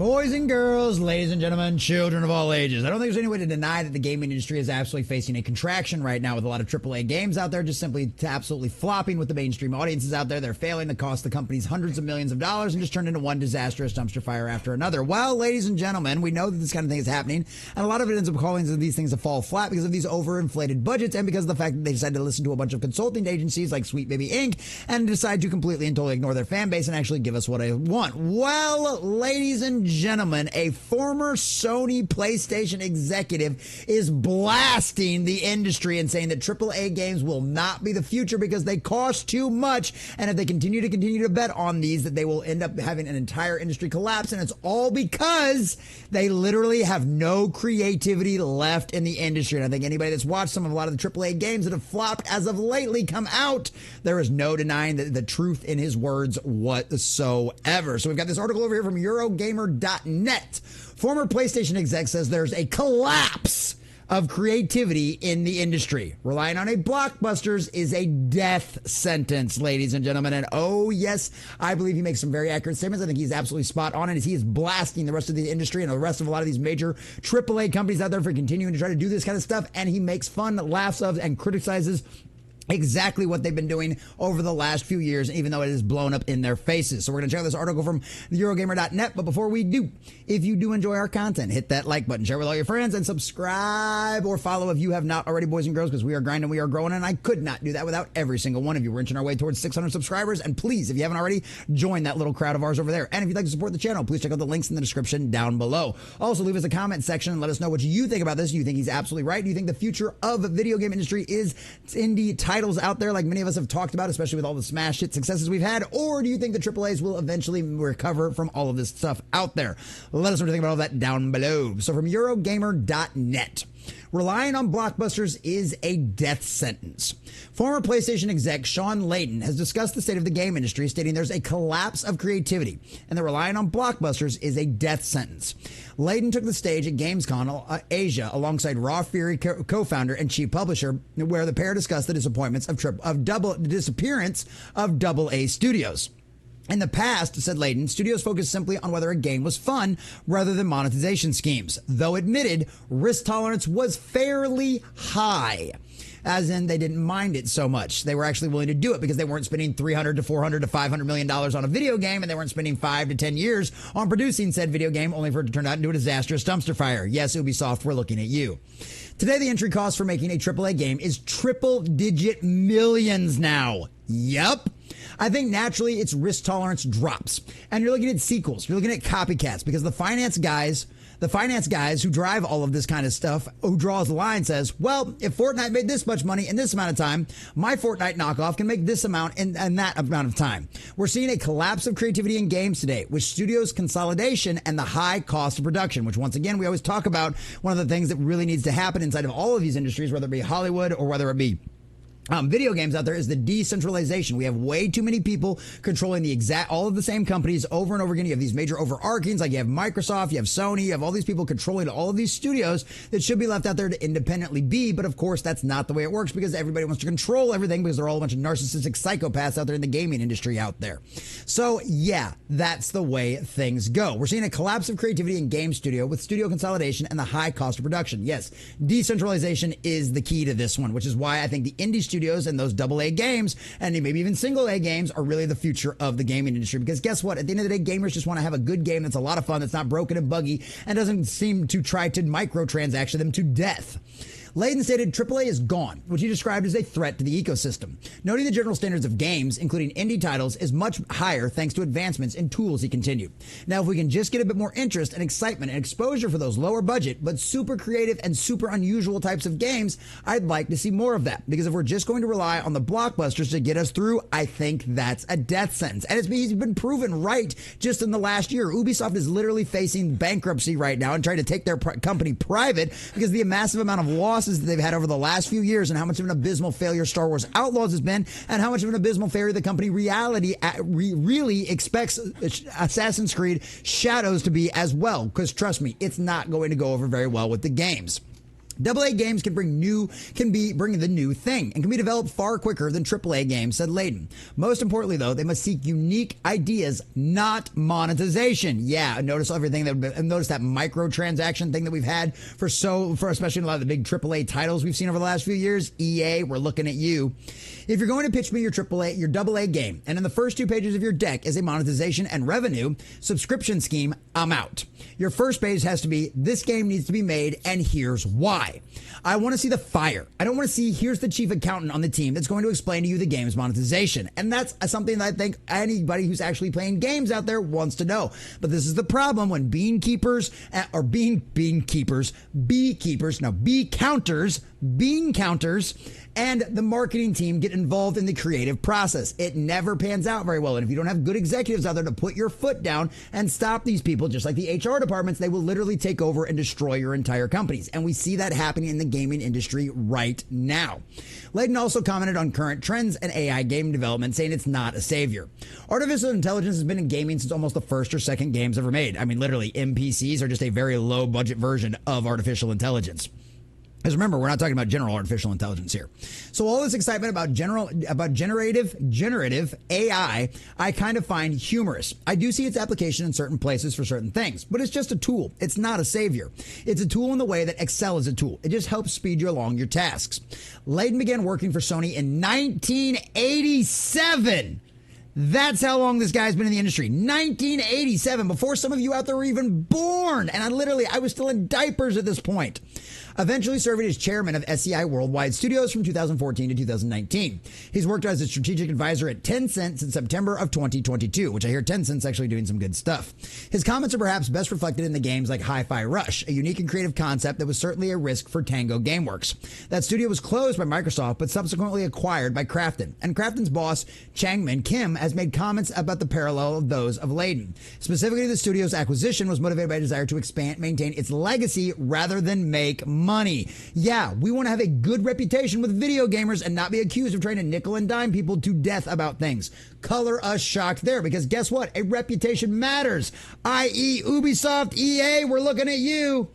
Boys and girls, ladies and gentlemen, children of all ages. I don't think there's any way to deny that the gaming industry is absolutely facing a contraction right now with a lot of AAA games out there just simply absolutely flopping with the mainstream audiences out there. They're failing to cost the companies hundreds of millions of dollars and just turned into one disastrous dumpster fire after another. Well, ladies and gentlemen, we know that this kind of thing is happening, and a lot of it ends up causing these things to fall flat because of these overinflated budgets and because of the fact that they decided to listen to a bunch of consulting agencies like Sweet Baby Inc. and decide to completely and totally ignore their fan base and actually give us what I want. Well, ladies and gentlemen, a former Sony PlayStation executive is blasting the industry and saying that AAA games will not be the future because they cost too much, and if they continue to bet on these, that they will end up having an entire industry collapse, and it's all because they literally have no creativity left in the industry. And I think anybody that's watched a lot of the AAA games that have flopped as of lately come out, there is no denying the truth in his words whatsoever. So we've got this article over here from Eurogamer.net. Former PlayStation exec says there's a collapse of creativity in the industry. Relying on a blockbusters is a death sentence, ladies and gentlemen. And oh yes, I believe he makes some very accurate statements. I think he's absolutely spot on, and he is blasting the rest of the industry and the rest of a lot of these major AAA companies out there for continuing to try to do this kind of stuff. And he makes fun, laughs of, and criticizes exactly what they've been doing over the last few years, even though it is blown up in their faces. So we're going to check out this article from Eurogamer.net. But before we do, if you do enjoy our content, hit that like button, share with all your friends, and subscribe or follow if you have not already, boys and girls, because we are grinding, we are growing, and I could not do that without every single one of you. We're inching our way towards 600 subscribers, and please, if you haven't already, join that little crowd of ours over there. And if you'd like to support the channel, please check out the links in the description down below. Also, leave us a comment section and let us know what you think about this. Do you think he's absolutely right? Do you think the future of the video game industry is indie titles out there like many of us have talked about, especially with all the smash hit successes we've had? Or do you think the AAAs will eventually recover from all of this stuff out there? Let us know what you think about all that down below. So from Eurogamer.net. Relying on blockbusters is a death sentence. Former PlayStation exec Shawn Layden has discussed the state of the game industry, stating there's a collapse of creativity and that relying on blockbusters is a death sentence. Layden took the stage at Gamescom Asia alongside Raw Fury co-founder and chief publisher, where the pair discussed the disappointments the disappearance of AA studios. In the past, said Layden, studios focused simply on whether a game was fun rather than monetization schemes, though admitted risk tolerance was fairly high. As in, they didn't mind it so much. They were actually willing to do it because they weren't spending $300 to $400 to $500 million on a video game, and they weren't spending 5 to 10 years on producing said video game only for it to turn out into a disastrous dumpster fire. Yes, Ubisoft, we're looking at you. Today, the entry cost for making a AAA game is triple-digit millions now. Yup. I think naturally its risk tolerance drops. And you're looking at sequels. You're looking at copycats because the finance guys who drive all of this kind of stuff, who draws the line, says, well, if Fortnite made this much money in this amount of time, my Fortnite knockoff can make this amount in that amount of time. We're seeing a collapse of creativity in games today, with studios consolidation and the high cost of production, which once again, we always talk about one of the things that really needs to happen inside of all of these industries, whether it be Hollywood or whether it be video games out there, is the decentralization. We have way too many people controlling all of the same companies over and over again. You have these major overarchings, like you have Microsoft, you have Sony, you have all these people controlling all of these studios that should be left out there to independently be. But of course, that's not the way it works because everybody wants to control everything because they're all a bunch of narcissistic psychopaths out there in the gaming industry out there. So yeah, that's the way things go. We're seeing a collapse of creativity in game studio with studio consolidation and the high cost of production. Yes, decentralization is the key to this one, which is why I think the indie studios and those AA games and maybe even single A games are really the future of the gaming industry. Because guess what? At the end of the day, gamers just want to have a good game that's a lot of fun, that's not broken and buggy, and doesn't seem to try to microtransaction them to death. Layden stated AAA is gone, which he described as a threat to the ecosystem, noting the general standards of games, including indie titles, is much higher thanks to advancements in tools, he continued. Now, if we can just get a bit more interest and excitement and exposure for those lower budget, but super creative and super unusual types of games, I'd like to see more of that. Because if we're just going to rely on the blockbusters to get us through, I think that's a death sentence. And he's been proven right just in the last year. Ubisoft is literally facing bankruptcy right now and trying to take their company private because of the massive amount of losses that they've had over the last few years and how much of an abysmal failure Star Wars Outlaws has been and how much of an abysmal failure the company really expects Assassin's Creed Shadows to be as well. Because trust me, it's not going to go over very well with the games. AA games can bring the new thing and can be developed far quicker than AAA games, said Layden. Most importantly, though, they must seek unique ideas, not monetization. Yeah, notice everything notice that microtransaction thing that we've had for especially a lot of the big AAA titles we've seen over the last few years. EA, we're looking at you. If you're going to pitch me your AA game, and in the first 2 pages of your deck is a monetization and revenue subscription scheme, I'm out. Your first page has to be, this game needs to be made, and here's why. I want to see the fire. I don't want to see, here's the chief accountant on the team that's going to explain to you the game's monetization. And that's something that I think anybody who's actually playing games out there wants to know. But this is the problem when bee counters, bean counters, and the marketing team get involved in the creative process. It never pans out very well. And if you don't have good executives out there to put your foot down and stop these people, just like the HR departments, they will literally take over and destroy your entire companies. And we see that happening in the gaming industry right now. Layden also commented on current trends and AI game development, saying it's not a savior. Artificial intelligence has been in gaming since almost the first or second games ever made. I mean, literally, NPCs are just a very low budget version of artificial intelligence. Because remember, we're not talking about general artificial intelligence here. So all this excitement about generative AI, I kind of find humorous. I do see its application in certain places for certain things, but it's just a tool. It's not a savior. It's a tool in the way that Excel is a tool. It just helps speed you along your tasks. Layden began working for Sony in 1987. That's how long this guy's been in the industry. 1987, before some of you out there were even born. And I was still in diapers at this point. Eventually serving as chairman of SEI Worldwide Studios from 2014 to 2019. He's worked as a strategic advisor at Tencent since September of 2022, which I hear Tencent's actually doing some good stuff. His comments are perhaps best reflected in the games like Hi-Fi Rush, a unique and creative concept that was certainly a risk for Tango Gameworks. That studio was closed by Microsoft, but subsequently acquired by Krafton. And Krafton's boss, Changmin Kim, has made comments about the parallel of those of Layden. Specifically, the studio's acquisition was motivated by a desire to maintain its legacy rather than make money. Yeah, we want to have a good reputation with video gamers and not be accused of trying to nickel and dime people to death about things. Color us shocked there, because guess what? A reputation matters. I.e. Ubisoft, EA, we're looking at you.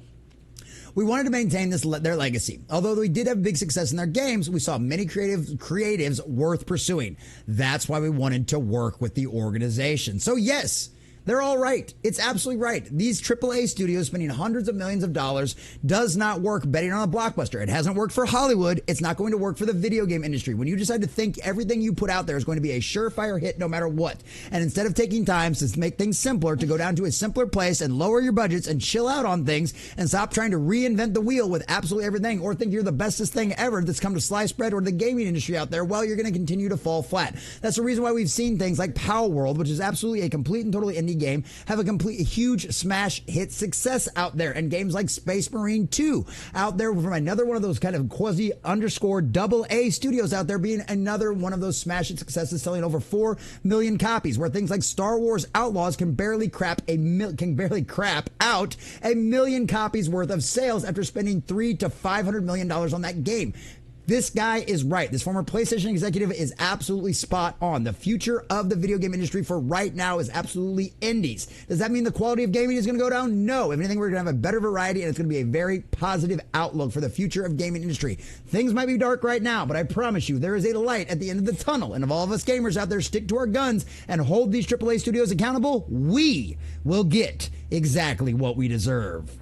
We wanted to maintain their legacy. Although we did have big success in their games, we saw many creatives worth pursuing. That's why we wanted to work with the organization. So yes, they're all right. It's absolutely right. These AAA studios spending hundreds of millions of dollars does not work betting on a blockbuster. It hasn't worked for Hollywood. It's not going to work for the video game industry. When you decide to think everything you put out there is going to be a surefire hit no matter what, and instead of taking time to make things simpler, to go down to a simpler place and lower your budgets and chill out on things and stop trying to reinvent the wheel with absolutely everything, or think you're the bestest thing ever that's come to sliced bread or the gaming industry out there, well, you're going to continue to fall flat. That's the reason why we've seen things like Power World, which is absolutely a complete and totally indie game, have a huge smash hit success out there, and games like Space Marine 2 out there from another one of those kind of quasi underscore AA studios out there, being another one of those smash hit successes, selling over 4 million copies, where things like Star Wars Outlaws can barely crap out a million copies worth of sales after spending $300 to $500 million on that game. This guy is right. This former PlayStation executive is absolutely spot on. The future of the video game industry for right now is absolutely indies. Does that mean the quality of gaming is going to go down? No. If anything, we're going to have a better variety, and it's going to be a very positive outlook for the future of gaming industry. Things might be dark right now, but I promise you there is a light at the end of the tunnel. And if all of us gamers out there stick to our guns and hold these AAA studios accountable, we will get exactly what we deserve.